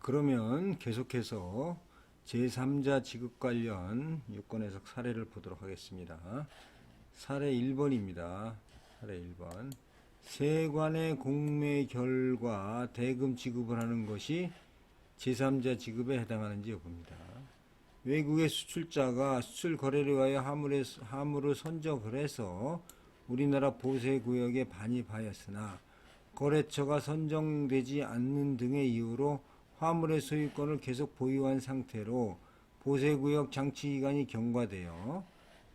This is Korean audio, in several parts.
그러면 계속해서 제3자 지급 관련 요건 해석 사례를 보도록 하겠습니다. 사례 1번입니다. 사례 1번. 세관의 공매 결과 대금 지급을 하는 것이 제3자 지급에 해당하는지 여부입니다. 외국의 수출자가 수출 거래를 위하여 화물을 선적을 해서 우리나라 보세구역에 반입하였으나 거래처가 선정되지 않는 등의 이유로 화물의 소유권을 계속 보유한 상태로 보세구역 장치기간이 경과되어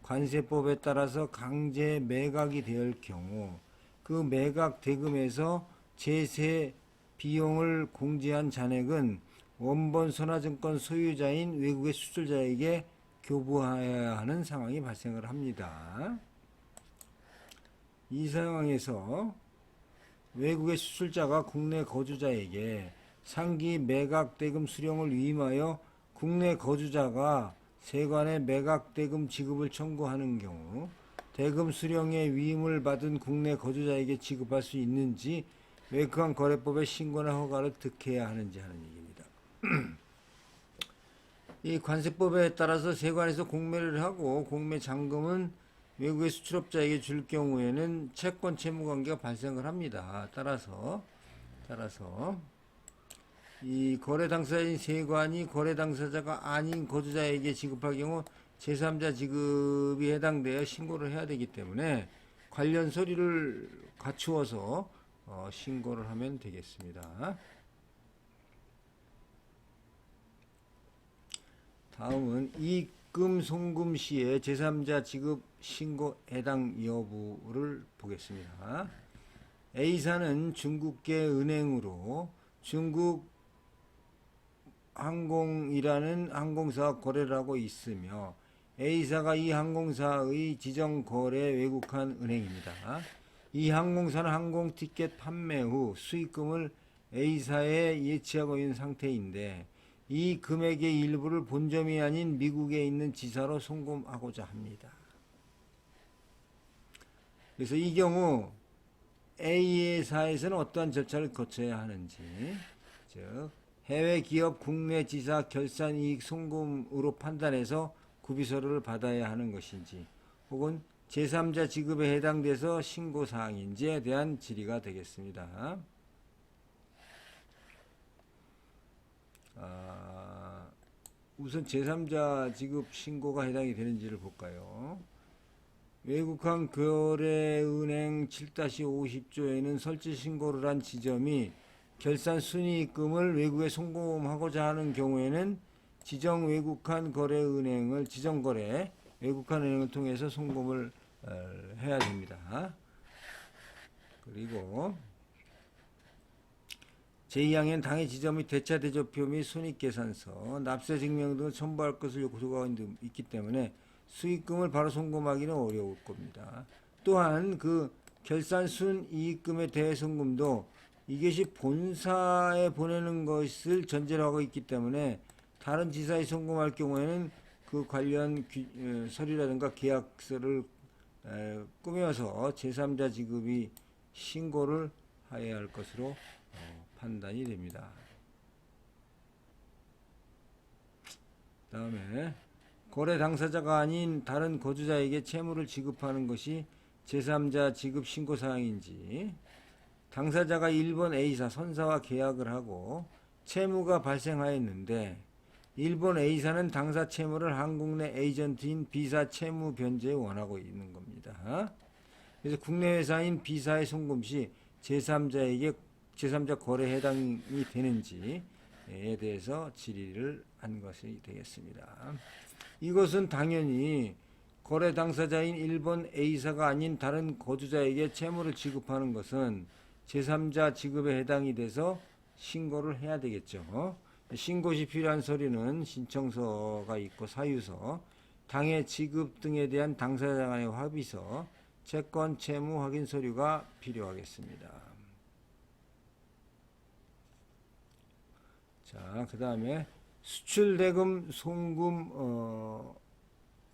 관세법에 따라서 강제 매각이 될 경우 그 매각 대금에서 제세 비용을 공제한 잔액은 원본 선화증권 소유자인 외국의 수출자에게 교부해야 하는 상황이 발생을 합니다. 이 상황에서 외국의 수출자가 국내 거주자에게 상기 매각 대금 수령을 위임하여 국내 거주자가 세관의 매각 대금 지급을 청구하는 경우 대금 수령의 위임을 받은 국내 거주자에게 지급할 수 있는지 외국한 거래법의 신고나 허가를 득해야 하는지 하는 얘기입니다. 이 관세법에 따라서 세관에서 공매를 하고 공매 잔금은 외국의 수출업자에게 줄 경우에는 채권 채무 관계가 발생을 합니다. 따라서 이 거래 당사자인 세관이 거래 당사자가 아닌 거주자에게 지급할 경우 제3자 지급이 해당되어 신고를 해야 되기 때문에 관련 서류를 갖추어서 신고를 하면 되겠습니다. 다음은 입금 송금 시에 제3자 지급 신고 해당 여부를 보겠습니다. A사는 중국계 은행으로 중국 항공이라는 항공사와 거래를 하고 있으며 A사가 이 항공사의 지정거래 외국한 은행입니다. 이 항공사는 항공티켓 판매 후 수익금을 A사에 예치하고 있는 상태인데 이 금액의 일부를 본점이 아닌 미국에 있는 지사로 송금하고자 합니다. 그래서 이 경우 A사에서는 어떠한 절차를 거쳐야 하는지, 즉 해외 기업 국내 지사 결산 이익 송금으로 판단해서 구비서류를 받아야 하는 것인지 혹은 제3자 지급에 해당돼서 신고사항인지에 대한 질의가 되겠습니다. 우선 제3자 지급 신고가 해당이 되는지를 볼까요? 외국한 거래은행 7-50조에는 설치 신고를 한 지점이 결산 순이익금을 외국에 송금하고자 하는 경우에는 지정 외국한 거래은행을 지정거래 외국한 은행을 통해서 송금을 해야 됩니다. 그리고 제2항에는 당해 지점 및 대차 대조표 및 손익계산서, 납세 증명 등을 첨부할 것을 요구가 있기 때문에 수익금을 바로 송금하기는 어려울 겁니다. 또한 그 결산 순이익금의 대송금도 이것이 본사에 보내는 것을 전제로 하고 있기 때문에 다른 지사에 송금할 경우에는 그 관련 서류라든가 계약서를 꾸며서 제3자 지급이 신고를 해야 할 것으로 판단이 됩니다. 다음에 거래 당사자가 아닌 다른 거주자에게 채무를 지급하는 것이 제3자 지급 신고 사항인지, 당사자가 일본 A사 선사와 계약을 하고 채무가 발생하였는데 일본 A사는 당사 채무를 한국 내 에이전트인 B사 채무 변제에 원하고 있는 겁니다. 그래서 국내 회사인 B사의 송금 시 제3자 거래에 해당이 되는지에 대해서 질의를 한 것이 되겠습니다. 이것은 당연히 거래 당사자인 일본 A사가 아닌 다른 거주자에게 채무를 지급하는 것은 제3자 지급에 해당이 돼서 신고를 해야 되겠죠. 신고 시 필요한 서류는 신청서가 있고 사유서, 당해 지급 등에 대한 당사자 간의 합의서, 채권 채무 확인 서류가 필요하겠습니다. 자, 그 다음에 수출대금 송금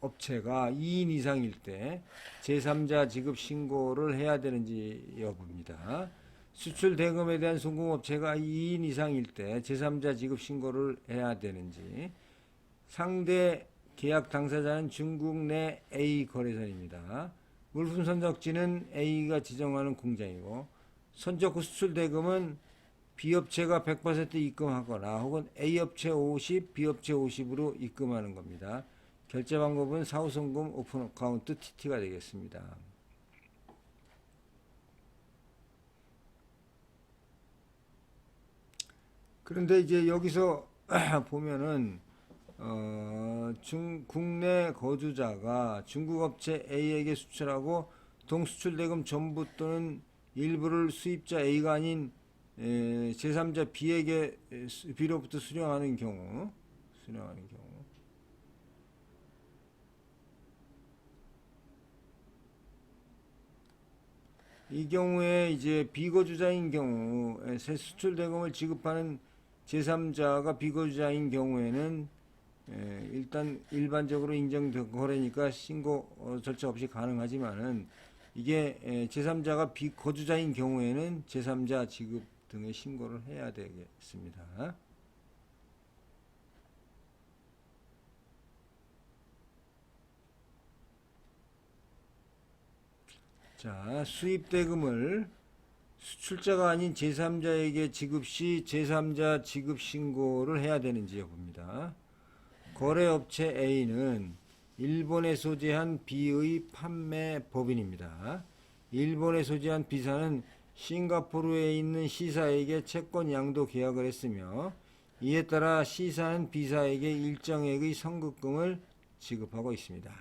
업체가 2인 이상일 때 제3자 지급 신고를 해야 되는지 여부입니다. 수출 대금에 대한 송금업체가 2인 이상일 때 제3자 지급 신고를 해야 되는지, 상대 계약 당사자는 중국 내 A 거래선입니다. 물품 선적지는 A가 지정하는 공장이고, 선적 후 수출 대금은 B업체가 100% 입금하거나 혹은 A업체 50, B업체 50으로 입금하는 겁니다. 결제 방법은 사후송금 오픈 어카운트 TT가 되겠습니다. 그런데 이제 여기서 보면은 국내 거주자가 중국 업체 A에게 수출하고 동수출 대금 전부 또는 일부를 수입자 A가 아닌 제3자 B로부터 수령하는 경우, 이 경우에 이제 비거주자인 경우 수출 대금을 지급하는 제3자가 비거주자인 경우에는 일단 일반적으로 인정된 거래니까 신고 절차 없이 가능하지만은 이게 제3자가 비거주자인 경우에는 제3자 지급 등의 신고를 해야 되겠습니다. 자, 수입대금을 수출자가 아닌 제3자에게 지급 시 제3자 지급 신고를 해야 되는지 여부입니다. 거래업체 A는 일본에 소재한 B의 판매 법인입니다. 일본에 소재한 B사는 싱가포르에 있는 C사에게 채권 양도 계약을 했으며 이에 따라 C사는 B사에게 일정액의 선급금을 지급하고 있습니다.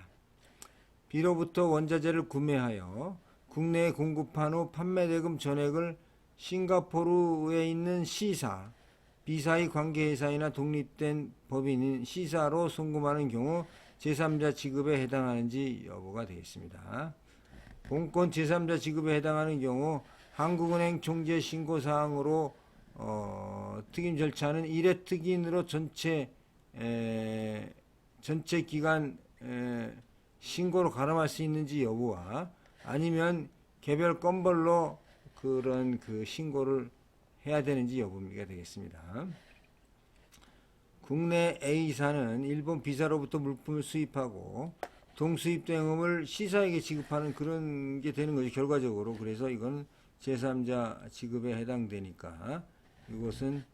B로부터 원자재를 구매하여 국내에 공급한 후 판매대금 전액을 싱가포르에 있는 C사, B사의 관계회사이나 독립된 법인인 C사로 송금하는 경우 제3자 지급에 해당하는지 여부가 되겠습니다. 본건 제3자 지급에 해당하는 경우 한국은행 총재 신고사항으로 특임 절차는 1회 특인으로 전체 기간 신고로 가름할 수 있는지 여부와 아니면 개별 건별로 그런 그 신고를 해야 되는지 여부가 되겠습니다. 국내 A사는 일본 B사로부터 물품을 수입하고 동수입 대금을 C사에게 지급하는 그런 게 되는 거죠. 결과적으로. 그래서 이건 제3자 지급에 해당되니까 이것은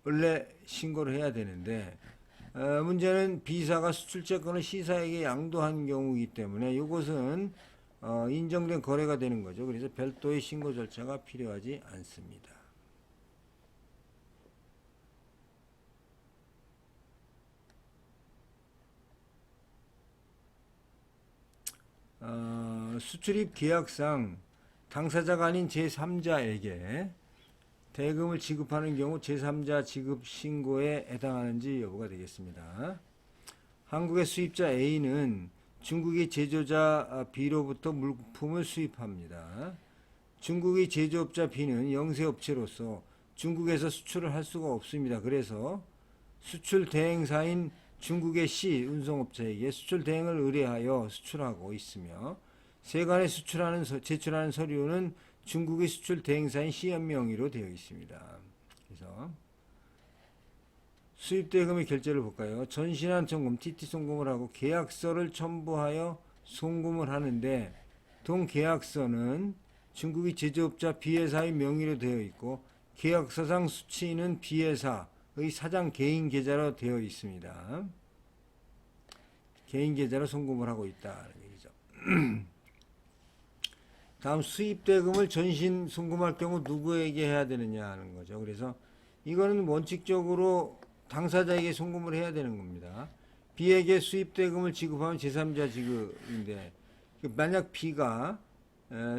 원래 신고를 해야 되는데 문제는 B사가 수출채권을 C사에게 양도한 경우이기 때문에 이것은 인정된 거래가 되는 거죠. 그래서 별도의 신고 절차가 필요하지 않습니다. 수출입 계약상 당사자가 아닌 제3자에게 대금을 지급하는 경우 제3자 지급 신고에 해당하는지 여부가 되겠습니다. 한국의 수입자 A는 중국의 제조자 B로부터 물품을 수입합니다. 중국의 제조업자 B는 영세업체로서 중국에서 수출을 할 수가 없습니다. 그래서 수출 대행사인 중국의 C 운송업체에게 수출 대행을 의뢰하여 수출하고 있으며 세관에 제출하는 서류는 중국의 수출 대행사인 C의 명의로 되어 있습니다. 그래서 수입대금의 결제를 볼까요? 전신한 송금, TT 송금을 하고 계약서를 첨부하여 송금을 하는데 동계약서는 중국의 제조업자 B회사의 명의로 되어 있고 계약서상 수취인은 B회사의 사장 개인 계좌로 되어 있습니다. 개인 계좌로 송금을 하고 있다는 얘기죠. 다음 수입대금을 전신 송금할 경우 누구에게 해야 되느냐 하는 거죠. 그래서 이거는 원칙적으로 당사자에게 송금을 해야 되는 겁니다. B에게 수입대금을 지급하면 제3자 지급인데 만약 B가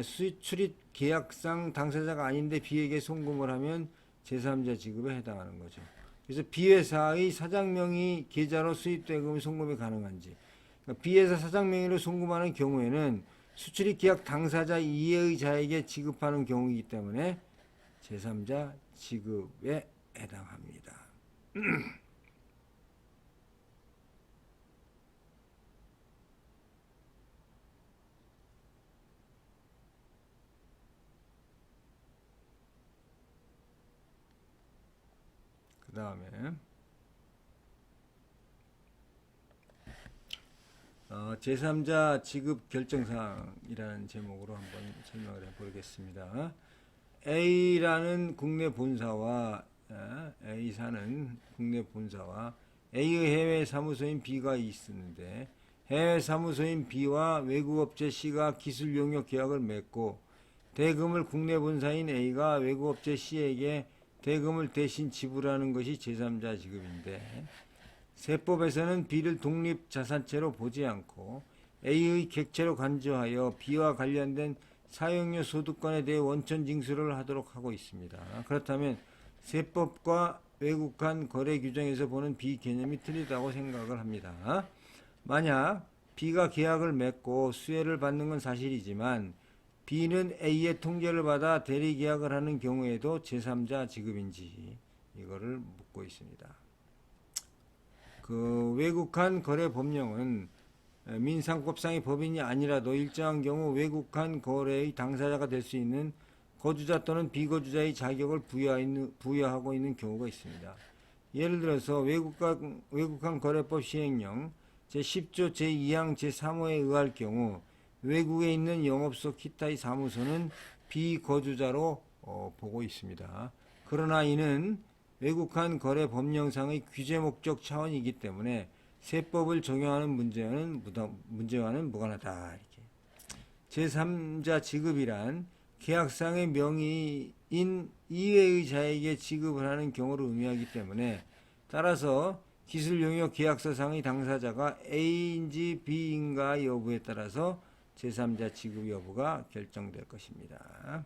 수출입 계약상 당사자가 아닌데 B에게 송금을 하면 제3자 지급에 해당하는 거죠. 그래서 B회사의 사장명의 계좌로 수입대금이 송금이 가능한지 그러니까 B회사 사장명의로 송금하는 경우에는 수출입 계약 당사자 이해의 자에게 지급하는 경우이기 때문에 제3자 지급에 해당합니다. 그 다음에 제3자 지급 결정사항이라는 제목으로 한번 설명을 해보겠습니다. A라는 국내 본사와 A사는 국내 본사와 A의 해외 사무소인 B가 있었는데 해외 사무소인 B와 외국업체 C가 기술 용역 계약을 맺고 대금을 국내 본사인 A가 외국업체 C에게 대금을 대신 지불하는 것이 제3자 지급인데 세법에서는 B를 독립자산체로 보지 않고 A의 객체로 간주하여 B와 관련된 사용료 소득권에 대해 원천 징수를 하도록 하고 있습니다. 그렇다면 세법과 외국한 거래 규정에서 보는 B 개념이 틀리다고 생각을 합니다. 만약 B가 계약을 맺고 수혜를 받는 건 사실이지만 B는 A의 통제를 받아 대리 계약을 하는 경우에도 제3자 지급인지 이거를 묻고 있습니다. 그 외국한 거래 법령은 민상법상의 법인이 아니라도 일정한 경우 외국한 거래의 당사자가 될 수 있는 거주자 또는 비거주자의 자격을 부여하고 있는 경우가 있습니다. 예를 들어서 외국한 거래법 시행령 제10조 제2항 제3호에 의할 경우 외국에 있는 영업소 기타의 사무소는 비거주자로 보고 있습니다. 그러나 이는 외국한 거래 법령상의 규제 목적 차원이기 때문에 세법을 적용하는 문제와는 무관하다. 이렇게. 제3자 지급이란 계약상의 명의인 이외의 자에게 지급을 하는 경우를 의미하기 때문에 따라서 기술 용역 계약서상의 당사자가 A인지 B인가 여부에 따라서 제3자 지급 여부가 결정될 것입니다.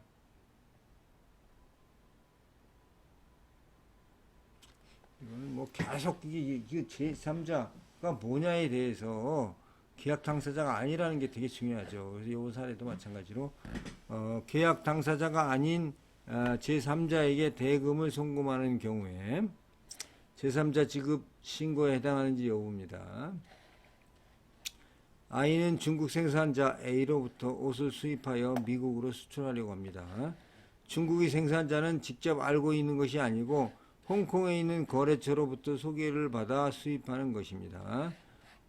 이거는 뭐 계속 이게 제3자가 뭐냐에 대해서 계약 당사자가 아니라는 게 되게 중요하죠. 그래서 이 사례도 마찬가지로 계약 당사자가 아닌 제3자에게 대금을 송금하는 경우에 제3자 지급 신고에 해당하는지 여부입니다. I는 중국 생산자 A로부터 옷을 수입하여 미국으로 수출하려고 합니다. 중국의 생산자는 직접 알고 있는 것이 아니고 홍콩에 있는 거래처로부터 소개를 받아 수입하는 것입니다.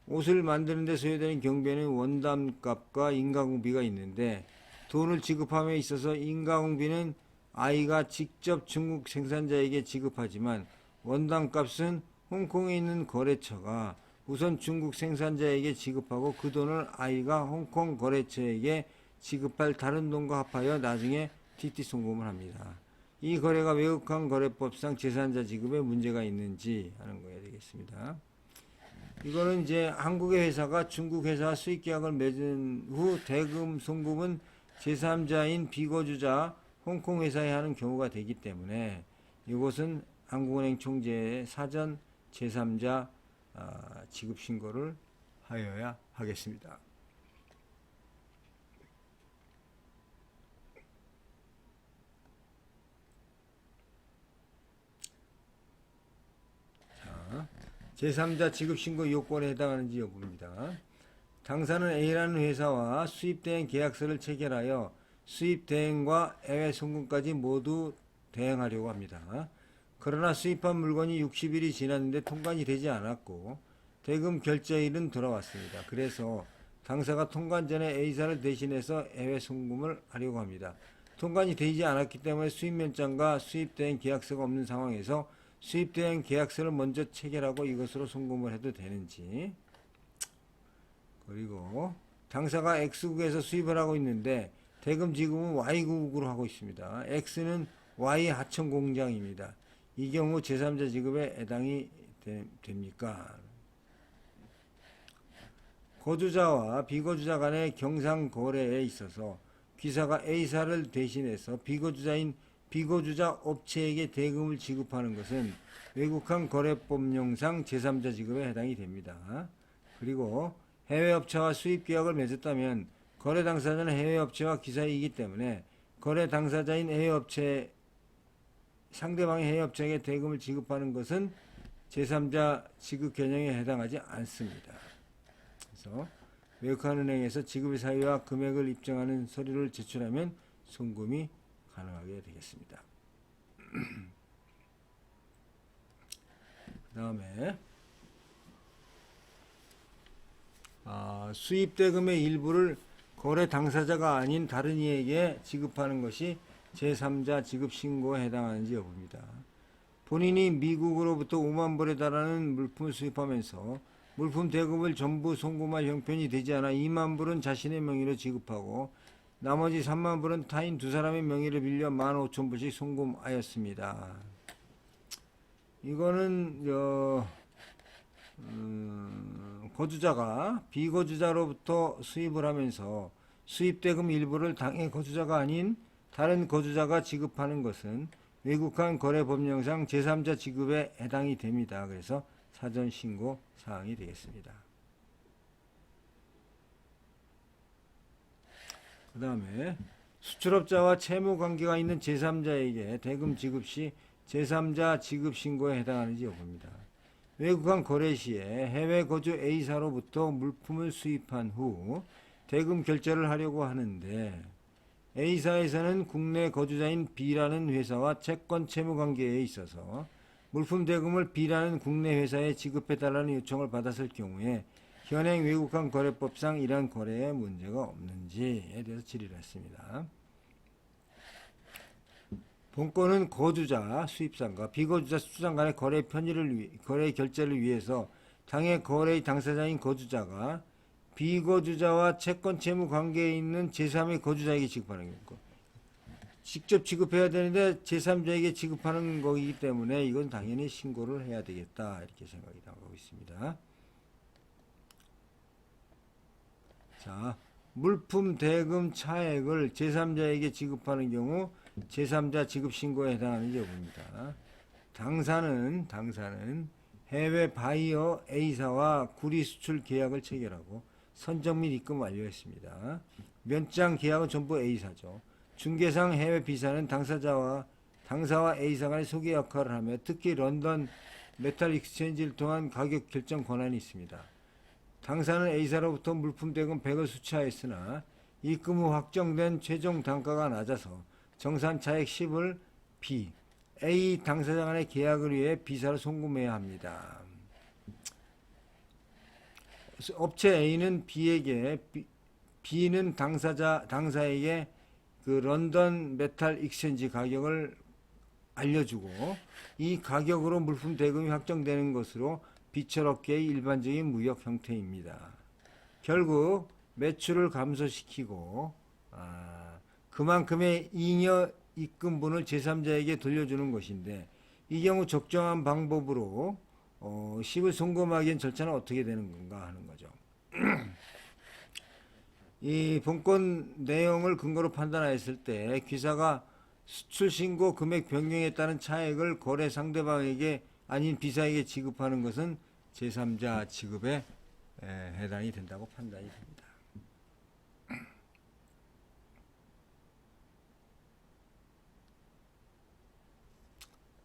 옷을 만드는 데 소요되는 경비에는 원단값과 인가공비가 있는데 돈을 지급함에 있어서 인가공비는 I가 직접 중국 생산자에게 지급하지만 원단값은 홍콩에 있는 거래처가 우선 중국 생산자에게 지급하고 그 돈을 I가 홍콩 거래처에게 지급할 다른 돈과 합하여 나중에 TT 송금을 합니다. 이 거래가 외국한 거래법상 제3자 지급에 문제가 있는지 하는 거야 되겠습니다. 이거는 이제 한국의 회사가 중국 회사와 수익 계약을 맺은 후 대금 송금은 제3자인 비거주자 홍콩 회사에 하는 경우가 되기 때문에 이것은 한국은행 총재의 사전 제3자 지급 신고를 하여야 하겠습니다. 제3자 지급 신고 요건에 해당하는지 여부입니다. 당사는 A라는 회사와 수입대행 계약서를 체결하여 수입대행과 해외 송금까지 모두 대행하려고 합니다. 그러나 수입한 물건이 60일이 지났는데 통관이 되지 않았고 대금 결제일은 돌아왔습니다. 그래서 당사가 통관 전에 A사를 대신해서 해외 송금을 하려고 합니다. 통관이 되지 않았기 때문에 수입면장과 수입대행 계약서가 없는 상황에서 수입대행 계약서를 먼저 체결하고 이것으로 송금을 해도 되는지, 그리고 당사가 X국에서 수입을 하고 있는데 대금 지급은 Y국으로 하고 있습니다. X는 Y 하청 공장입니다. 이 경우 제3자 지급에 해당이 됩니까? 거주자와 비거주자 간의 경상 거래에 있어서 기사가 A사를 대신해서 비거주자인 비거주자 업체에게 대금을 지급하는 것은 외국한 거래법령상 제3자 지급에 해당이 됩니다. 그리고 해외업체와 수입계약을 맺었다면 거래 당사자는 해외업체와 기사이기 때문에 거래 당사자인 해외업체 상대방의 해외업체에게 대금을 지급하는 것은 제3자 지급 개념에 해당하지 않습니다. 그래서 외국한 은행에서 지급의 사유와 금액을 입증하는 서류를 제출하면 송금이 가능하게 되겠습니다. 다음에 수입 대금의 일부를 거래 당사자가 아닌 다른 이에게 지급하는 것이 제3자 지급 신고에 해당하는지 여부입니다. 본인이 미국으로부터 5만 불에 달하는 물품을 수입하면서 물품 대금을 전부 송금할 형편이 되지 않아 2만 불은 자신의 명의로 지급하고 나머지 3만 불은 타인 두 사람의 명의를 빌려 15,000불씩 송금하였습니다. 이거는 거주자가 비거주자로부터 수입을 하면서 수입대금 일부를 당해 거주자가 아닌 다른 거주자가 지급하는 것은 외국한 거래법령상 제3자 지급에 해당이 됩니다. 그래서 사전 신고 사항이 되겠습니다. 그 다음에 수출업자와 채무 관계가 있는 제3자에게 대금 지급 시 제3자 지급 신고에 해당하는지 여부입니다. 외국한 거래 시에 해외 거주 A사로부터 물품을 수입한 후 대금 결제를 하려고 하는데 A사에서는 국내 거주자인 B라는 회사와 채권 채무 관계에 있어서 물품 대금을 B라는 국내 회사에 지급해달라는 요청을 받았을 경우에 현행 외국한 거래법상 이러한 거래에 문제가 없는지에 대해서 질의를 했습니다. 본건은 거주자 수입상과 비거주자 수출상 간의 거래 결제를 위해서 당해 거래의 당사자인 거주자가 비거주자와 채권 채무 관계에 있는 제3의 거주자에게 지급하는 거. 직접 지급해야 되는데 제3자에게 지급하는 거기 때문에 이건 당연히 신고를 해야 되겠다 이렇게 생각이 나오고 있습니다. 자, 물품 대금 차액을 제3자에게 지급하는 경우 제3자 지급 신고에 해당하는지 여부입니다. 당사는 해외 바이어 A사와 구리 수출 계약을 체결하고 선적 및 입금 완료했습니다. 면장 계약은 전부 A사죠. 중개상 해외 B사는 당사와 A사 간의 소개 역할을 하며 특히 런던 메탈 익스체인지를 통한 가격 결정 권한이 있습니다. 당사는 A사로부터 물품 대금 100을 수취하였으나 입금 후 확정된 최종 단가가 낮아서 정산 차액 10을 B, A 당사자 간의 계약을 위해 B사로 송금해야 합니다. 업체 A는 B에게, B는 당사에게 그 런던 메탈 익스체인지 가격을 알려주고 이 가격으로 물품 대금이 확정되는 것으로 비철업계의 일반적인 무역 형태입니다. 결국 매출을 감소시키고 그만큼의 잉여 입금분을 제3자에게 돌려주는 것인데 이 경우 적정한 방법으로 10을 송금하기엔 절차는 어떻게 되는 건가 하는 거죠. 이 본건 내용을 근거로 판단하였을 때 기사가 수출 신고 금액 변경에 따른 차액을 거래 상대방에게 아닌 B사에게 지급하는 것은 제3자 지급에 해당이 된다고 판단이 됩니다.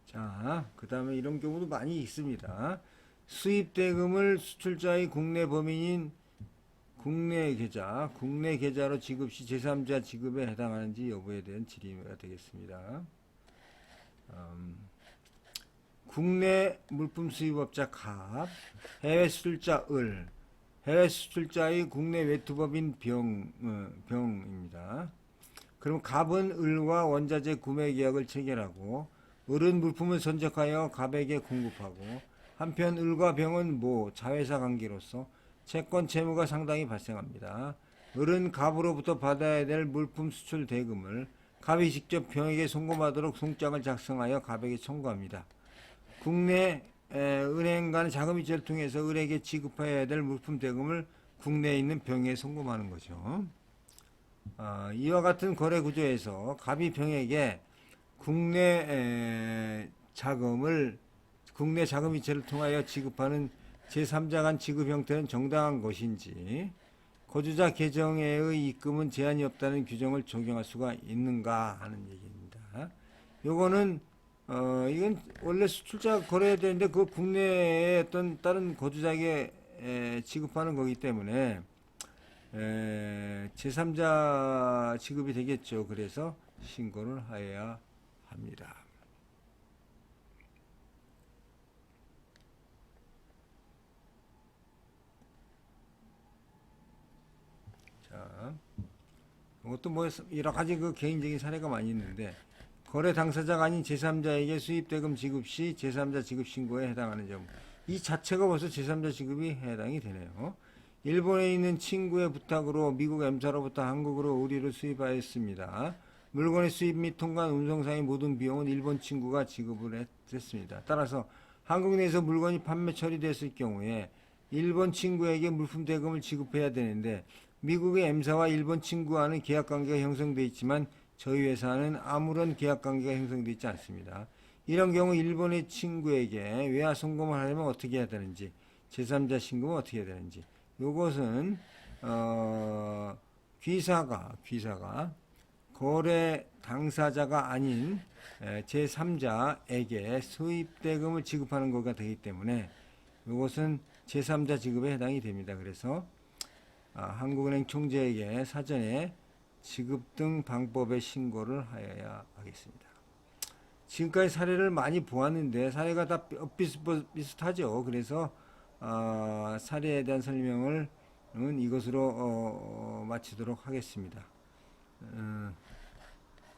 자, 그 다음에 이런 경우도 많이 있습니다. 수입 대금을 수출자의 국내 범인인 국내 계좌로 지급 시 제3자 지급에 해당하는지 여부에 대한 질의가 되겠습니다. 국내 물품 수입업자 갑, 해외 수출자 을, 해외 수출자의 국내 외투법인 병입니다. 그럼 갑은 을과 원자재 구매 계약을 체결하고 을은 물품을 선적하여 갑에게 공급하고 한편 을과 병은 자회사 관계로서 채권 채무가 상당히 발생합니다. 을은 갑으로부터 받아야 될 물품 수출 대금을 갑이 직접 병에게 송금하도록 송장을 작성하여 갑에게 청구합니다. 국내 은행 간 자금이체를 통해서 을에게 지급해야 될 물품 대금을 국내에 있는 병에 송금하는 거죠. 이와 같은 거래 구조에서 갑이 병에게 국내 자금이체를 통하여 지급하는 제3자 간 지급 형태는 정당한 것인지 거주자 계정에의 입금은 제한이 없다는 규정을 적용할 수가 있는가 하는 얘기입니다. 요거는 이건 원래 수출자 거래해야 되는데 그 국내에 어떤 다른 거주자에게 지급하는 거기 때문에 제3자 지급이 되겠죠. 그래서 신고를 해야 합니다. 이것도 뭐 여러 가지 그 개인적인 사례가 많이 있는데, 거래 당사자가 아닌 제3자에게 수입대금 지급 시 제3자 지급 신고에 해당하는 점. 이 자체가 벌써 제3자 지급이 해당이 되네요. 일본에 있는 친구의 부탁으로 미국 M사로부터 한국으로 의류를 수입하였습니다. 물건의 수입 및 통관 운송상의 모든 비용은 일본 친구가 지급을 했습니다. 따라서 한국 내에서 물건이 판매 처리됐을 경우에 일본 친구에게 물품 대금을 지급해야 되는데, 미국의 M사와 일본 친구와는 계약관계가 형성되어 있지만 저희 회사는 아무런 계약관계가 형성되어 있지 않습니다. 이런 경우 일본의 친구에게 외화 송금을 하려면 어떻게 해야 되는지, 제3자 신고는 어떻게 해야 되는지, 요것은 귀사가 거래 당사자가 아닌 제3자에게 수입대금을 지급하는 거가 되기 때문에 이것은 제3자 지급에 해당이 됩니다. 그래서 한국은행 총재에게 사전에 지급 등 방법의 신고를 하여야 하겠습니다. 지금까지 사례를 많이 보았는데 사례가 다 비슷하죠. 그래서 사례에 대한 설명을 이것으로 마치도록 하겠습니다.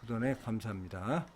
그 전에 감사합니다.